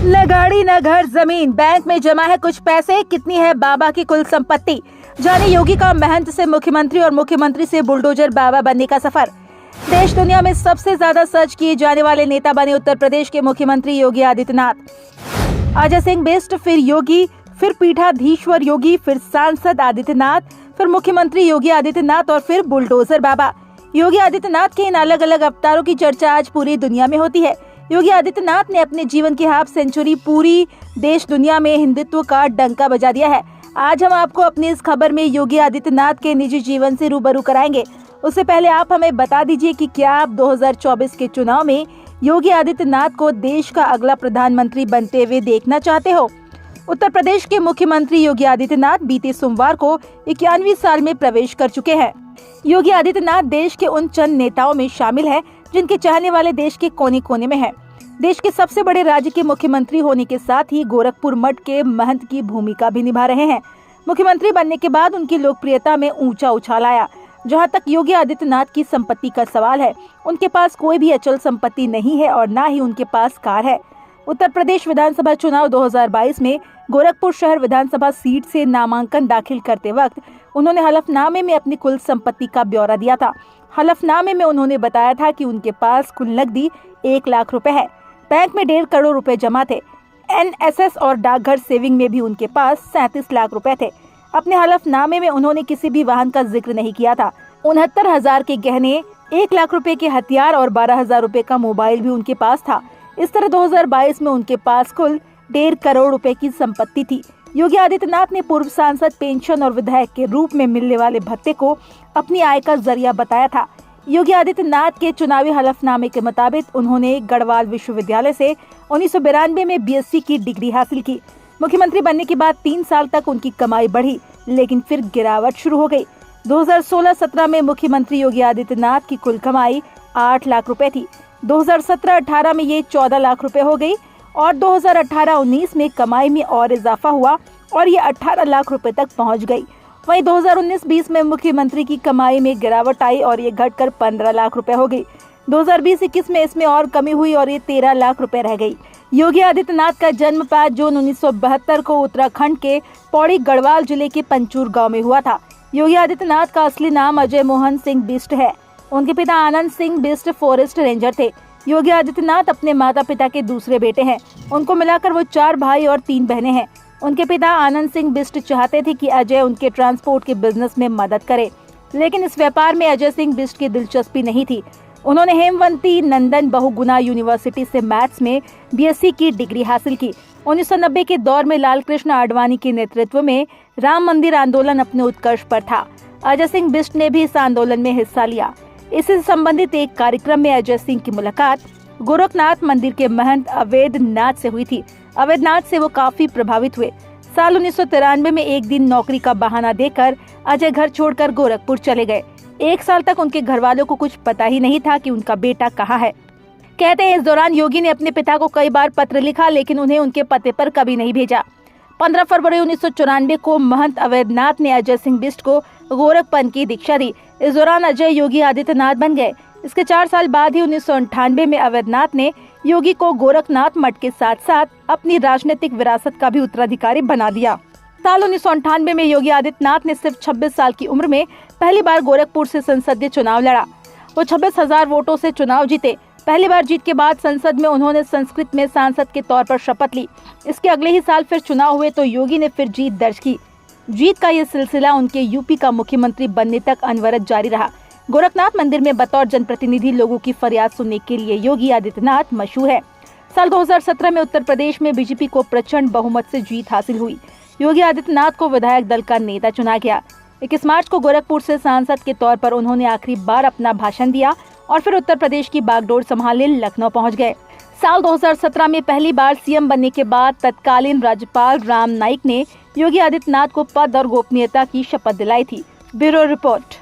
न गाड़ी न घर जमीन, बैंक में जमा है कुछ पैसे, कितनी है बाबा की कुल संपत्ति। जाने योगी का महंत से मुख्यमंत्री और मुख्यमंत्री से बुलडोजर बाबा बनने का सफर। देश दुनिया में सबसे ज्यादा सर्च किए जाने वाले नेता बने उत्तर प्रदेश के मुख्यमंत्री योगी आदित्यनाथ। अजय सिंह बिष्ट, फिर योगी, फिर पीठाधीश्वर योगी, फिर सांसद आदित्यनाथ, फिर मुख्यमंत्री योगी आदित्यनाथ और फिर बुलडोजर बाबा। योगी आदित्यनाथ के इन अलग अलग अवतारों की चर्चा आज पूरी दुनिया में होती है। योगी आदित्यनाथ ने अपने जीवन की हाफ सेंचुरी पूरी देश दुनिया में हिंदुत्व का डंका बजा दिया है। आज हम आपको अपनी इस खबर में योगी आदित्यनाथ के निजी जीवन से रूबरू कराएंगे। उससे पहले आप हमें बता दीजिए कि क्या आप 2024 के चुनाव में योगी आदित्यनाथ को देश का अगला प्रधानमंत्री बनते हुए देखना चाहते हो। उत्तर प्रदेश के मुख्यमंत्री योगी आदित्यनाथ बीते सोमवार को 91वीं साल में प्रवेश कर चुके हैं। योगी आदित्यनाथ देश के उन चंद नेताओं में शामिल हैं जिनके चाहने वाले देश के कोने कोने में हैं। देश के सबसे बड़े राज्य के मुख्यमंत्री होने के साथ ही गोरखपुर मठ के महंत की भूमिका भी निभा रहे हैं। मुख्यमंत्री बनने के बाद उनकी लोकप्रियता में ऊंचा उछाल आया। जहां तक योगी आदित्यनाथ की संपत्ति का सवाल है, उनके पास कोई भी अचल संपत्ति नहीं है और न ही उनके पास कार है। उत्तर प्रदेश विधानसभा चुनाव 2022 में गोरखपुर शहर विधानसभा सीट से नामांकन दाखिल करते वक्त उन्होंने हलफनामे में अपनी कुल संपत्ति का ब्यौरा दिया था। हलफनामे में उन्होंने बताया था कि उनके पास कुल नकदी 1 लाख रुपए है, बैंक में 1.5 करोड़ रुपए जमा थे, NSS और डाकघर सेविंग में भी उनके पास 37 लाख रुपए थे। अपने हलफनामे में उन्होंने किसी भी वाहन का जिक्र नहीं किया था। 69,000 के गहने, 1 लाख रुपए के हथियार और 12,000 रुपए का मोबाइल भी उनके पास था। इस तरह 2022 में उनके पास कुल 1.5 करोड़ रुपए की संपत्ति थी। योगी आदित्यनाथ ने पूर्व सांसद, पेंशन और विधायक के रूप में मिलने वाले भत्ते को अपनी आय का जरिया बताया था। योगी आदित्यनाथ के चुनावी हलफनामे के मुताबिक उन्होंने गढ़वाल विश्वविद्यालय से 1992 में BSc की डिग्री हासिल की। मुख्यमंत्री बनने के बाद 3 साल तक उनकी कमाई बढ़ी, लेकिन फिर गिरावट शुरू हो गई। 2016-17 में मुख्यमंत्री योगी आदित्यनाथ की कुल कमाई 8 लाख रुपए थी। 2017-18 में ये 14 लाख रुपए हो गई और 2018-19 में कमाई में और इजाफा हुआ और ये 18 लाख रुपए तक पहुंच गई। वहीं 2019-20 में मुख्यमंत्री की कमाई में गिरावट आई और ये घटकर 15 लाख रुपए हो गई। 2020-21 में इसमें और कमी हुई और ये 13 लाख रुपए रह गई। योगी आदित्यनाथ का जन्म 5 जून 1972 को उत्तराखंड के पौड़ी गढ़वाल जिले के पंचूर गांव में हुआ था। योगी आदित्यनाथ का असली नाम अजय मोहन सिंह बिष्ट है। उनके पिता आनंद सिंह बिष्ट फॉरेस्ट रेंजर थे। योगी आदित्यनाथ अपने माता पिता के दूसरे बेटे हैं। उनको मिलाकर वो 4 भाई और 3 बहनें हैं। उनके पिता आनंद सिंह बिष्ट चाहते थे कि अजय उनके ट्रांसपोर्ट के बिजनेस में मदद करे, लेकिन इस व्यापार में अजय सिंह बिष्ट की दिलचस्पी नहीं थी। उन्होंने हेमवंती नंदन बहुगुणा यूनिवर्सिटी से मैथ्स में BSc की डिग्री हासिल की। 1990 के दौर में लाल कृष्ण आडवाणी के नेतृत्व में राम मंदिर आंदोलन अपने उत्कर्ष पर था। अजय सिंह बिष्ट ने भी इस आंदोलन में हिस्सा लिया। इससे संबंधित एक कार्यक्रम में अजय सिंह की मुलाकात गोरखनाथ मंदिर के महंत अवैधनाथ से हुई थी। अवैधनाथ से वो काफी प्रभावित हुए। साल 1993 में एक दिन नौकरी का बहाना देकर अजय घर छोड़कर गोरखपुर चले गए। 1 साल तक उनके घर वालों को कुछ पता ही नहीं था कि उनका बेटा कहाँ है। कहते हैं इस दौरान योगी ने अपने पिता को कई बार पत्र लिखा, लेकिन उन्हें उनके पते पर कभी नहीं भेजा। 15 फरवरी 1994 को महंत अवैधनाथ ने अजय सिंह बिष्ट को गोरखपंथ की दीक्षा दी। इस दौरान अजय योगी आदित्यनाथ बन गए। इसके 4 साल बाद ही 1998 में अवैधनाथ ने योगी को गोरखनाथ मठ के साथ साथ अपनी राजनीतिक विरासत का भी उत्तराधिकारी बना दिया। साल 1998 में योगी आदित्यनाथ ने सिर्फ 26 साल की उम्र में पहली बार गोरखपुर से संसदीय चुनाव लड़ा। वो 26,000 वोटों से चुनाव जीते। पहली बार जीत के बाद संसद में उन्होंने संस्कृत में सांसद के तौर पर शपथ ली। इसके अगले ही साल फिर चुनाव हुए तो योगी ने फिर जीत दर्ज की। जीत का ये सिलसिला उनके यूपी का मुख्यमंत्री बनने तक अनवरत जारी रहा। गोरखनाथ मंदिर में बतौर जनप्रतिनिधि लोगों की फरियाद सुनने के लिए योगी आदित्यनाथ मशहूर है। साल 2017 में उत्तर प्रदेश में बीजेपी को प्रचंड बहुमत से जीत हासिल हुई। योगी आदित्यनाथ को विधायक दल का नेता चुना गया। 21 मार्च को गोरखपुर से सांसद के तौर पर उन्होंने आखिरी बार अपना भाषण दिया और फिर उत्तर प्रदेश की बागडोर संभालने लखनऊ पहुंच गए। साल 2017 में पहली बार सीएम बनने के बाद तत्कालीन राज्यपाल राम नाईक ने योगी आदित्यनाथ को पद और गोपनीयता की शपथ दिलाई थी। Bureau report.